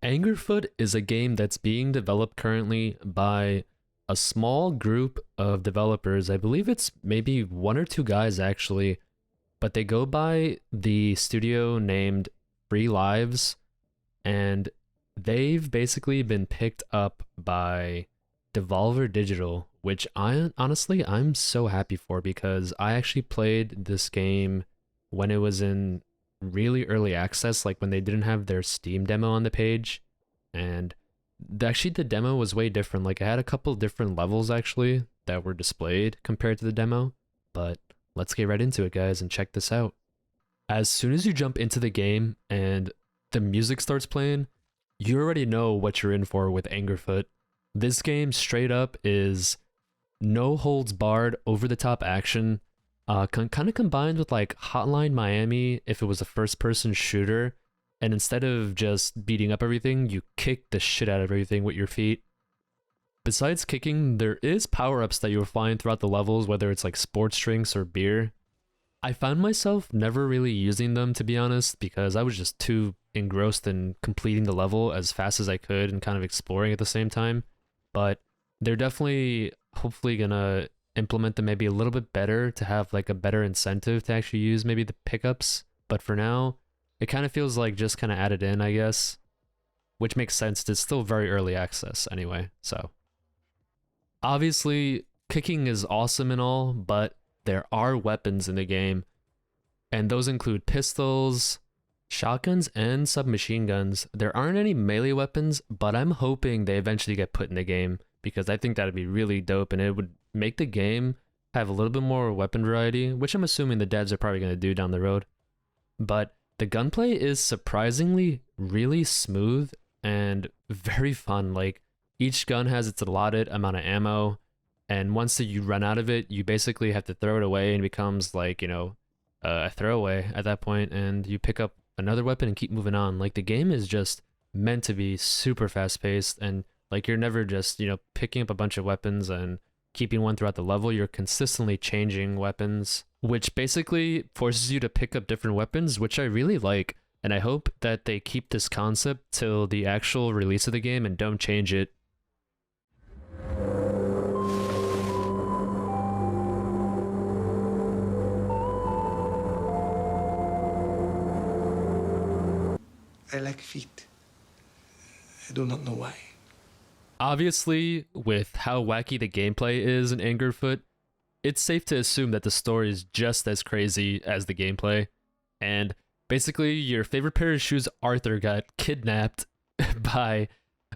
Angerfoot is a game that's being developed currently by a small group of developers. I believe it's maybe one or two guys actually, but they go by the studio named Free Lives, and they've basically been picked up by Devolver Digital, which I'm so happy for because I actually played this game when it was in really early access, like when they didn't have their Steam demo on the page. And actually the demo was way different. Like I had a couple different levels actually that were displayed compared to the demo. But let's get right into it, guys, and check this out. As soon as you jump into the game and the music starts playing, you already know what you're in for with Angerfoot. This game straight up is no holds barred, over the top action, kind of combined with like Hotline Miami if it was a first person shooter. And instead of just beating up everything, you kick the shit out of everything with your feet. Besides kicking, there is power-ups that you'll find throughout the levels, whether it's like sports drinks or beer. I found myself never really using them, to be honest, because I was just too engrossed in completing the level as fast as I could and kind of exploring at the same time. But they're definitely, hopefully, gonna implement them maybe a little bit better to have like a better incentive to actually use maybe the pickups. But for now, it kind of feels like just kind of added in, I guess, which makes sense. It's still very early access anyway. So obviously kicking is awesome and all, but there are weapons in the game, and those include pistols, shotguns, and submachine guns. There aren't any melee weapons, but I'm hoping they eventually get put in the game because I think that'd be really dope, and it would make the game have a little bit more weapon variety, which I'm assuming the devs are probably going to do down the road. But the gunplay is surprisingly really smooth and very fun. Like each gun has its allotted amount of ammo, and once you run out of it, you basically have to throw it away and it becomes like, a throwaway at that point, and you pick up another weapon and keep moving on. Like the game is just meant to be super fast paced, and like you're never just, picking up a bunch of weapons and keeping one throughout the level. You're consistently changing weapons, which basically forces you to pick up different weapons, which I really like. And I hope that they keep this concept till the actual release of the game and don't change it. I like feet. I do not know why. Obviously, with how wacky the gameplay is in Angerfoot, it's safe to assume that the story is just as crazy as the gameplay. And basically, your favorite pair of shoes, Arthur, got kidnapped by,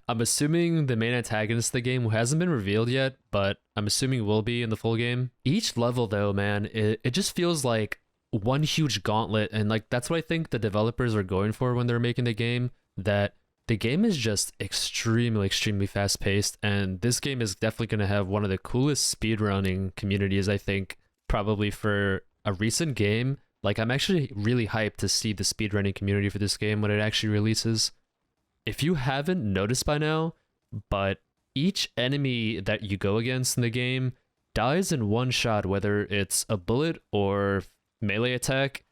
I'm assuming, the main antagonist of the game, who hasn't been revealed yet, but I'm assuming will be in the full game. Each level, though, man, it just feels like one huge gauntlet, and like that's what I think the developers are going for when they're making the game, that the game is just extremely fast paced, and this game is definitely going to have one of the coolest speedrunning communities, I think, probably for a recent game. Like I'm actually really hyped to see the speedrunning community for this game when it actually releases. If you haven't noticed by now, but each enemy that you go against in the game dies in one shot, whether it's a bullet or melee attack,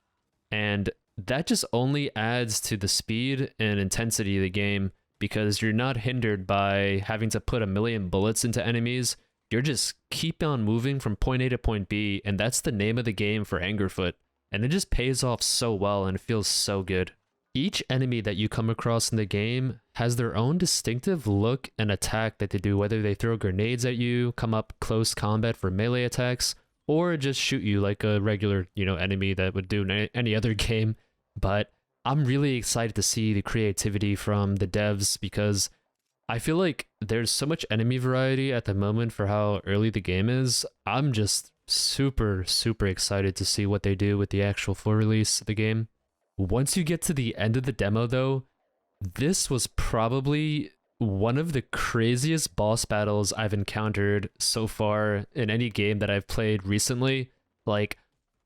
and that just only adds to the speed and intensity of the game because you're not hindered by having to put a million bullets into enemies. You're just keep on moving from point A to point B, and that's the name of the game for Angerfoot, and it just pays off so well and it feels so good. Each enemy that you come across in the game has their own distinctive look and attack that they do, whether they throw grenades at you, come up close combat for melee attacks, or just shoot you like a regular, enemy that would do in any other game. But I'm really excited to see the creativity from the devs because I feel like there's so much enemy variety at the moment for how early the game is. I'm just super excited to see what they do with the actual full release of the game. Once you get to the end of the demo, though, this was probably one of the craziest boss battles I've encountered so far in any game that I've played recently. Like,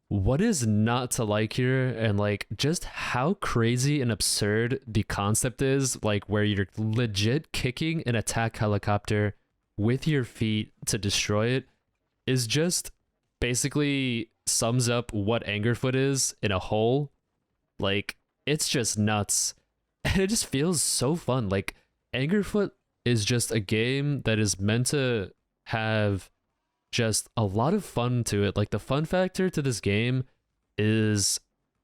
what is not to like here, and like just how crazy and absurd the concept is, like where you're legit kicking an attack helicopter with your feet to destroy it, is just basically sums up what Angerfoot is in a whole. Like, it's just nuts. and it just feels so fun. Like Angerfoot is just a game that is meant to have just a lot of fun to it. Like the fun factor to this game is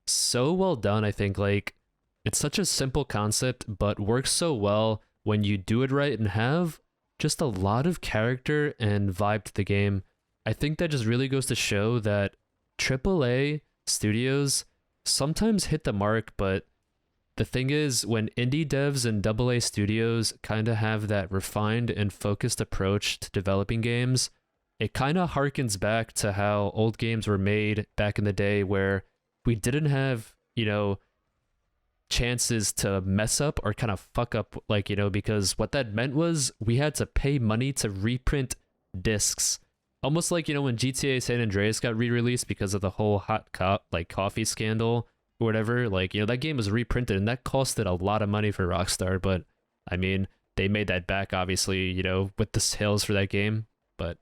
so well done. I think like it's such a simple concept, but works so well when you do it right and have just a lot of character and vibe to the game. I think that just really goes to show that AAA studios sometimes hit the mark, but the thing is, when indie devs and AA studios kind of have that refined and focused approach to developing games, it kind of harkens back to how old games were made back in the day where we didn't have, you know, chances to mess up or kind of fuck up, like, you know, because what that meant was we had to pay money to reprint discs. Almost like, you know, when GTA San Andreas got re-released because of the whole coffee scandal or whatever, like, you know, that game was reprinted and that costed a lot of money for Rockstar, but I mean, they made that back, obviously, you know, with the sales for that game. But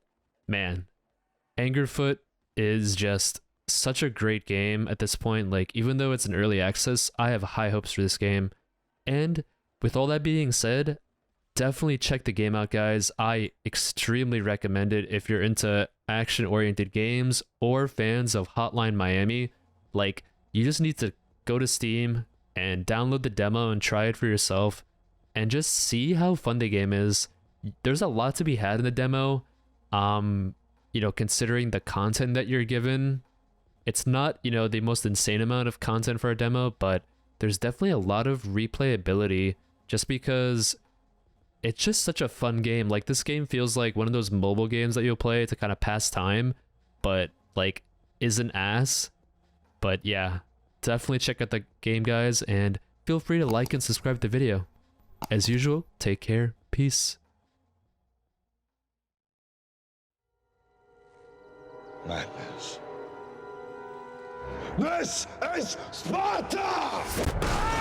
man, Angerfoot is just such a great game at this point. Like, even though it's an early access, I have high hopes for this game. And with all that being said, definitely check the game out, guys. I extremely recommend it if you're into action-oriented games or fans of Hotline Miami. Like, you just need to go to Steam and download the demo and try it for yourself and just see how fun the game is. There's a lot to be had in the demo. You know, considering the content that you're given, it's not, you know, the most insane amount of content for a demo, but there's definitely a lot of replayability just because it's just such a fun game. Like, this game feels like one of those mobile games that you'll play to kind of pass time, but like isn't ass. But yeah, definitely check out the game, guys, and feel free to like and subscribe to the video. As usual, take care, peace. Madness. This is Sparta!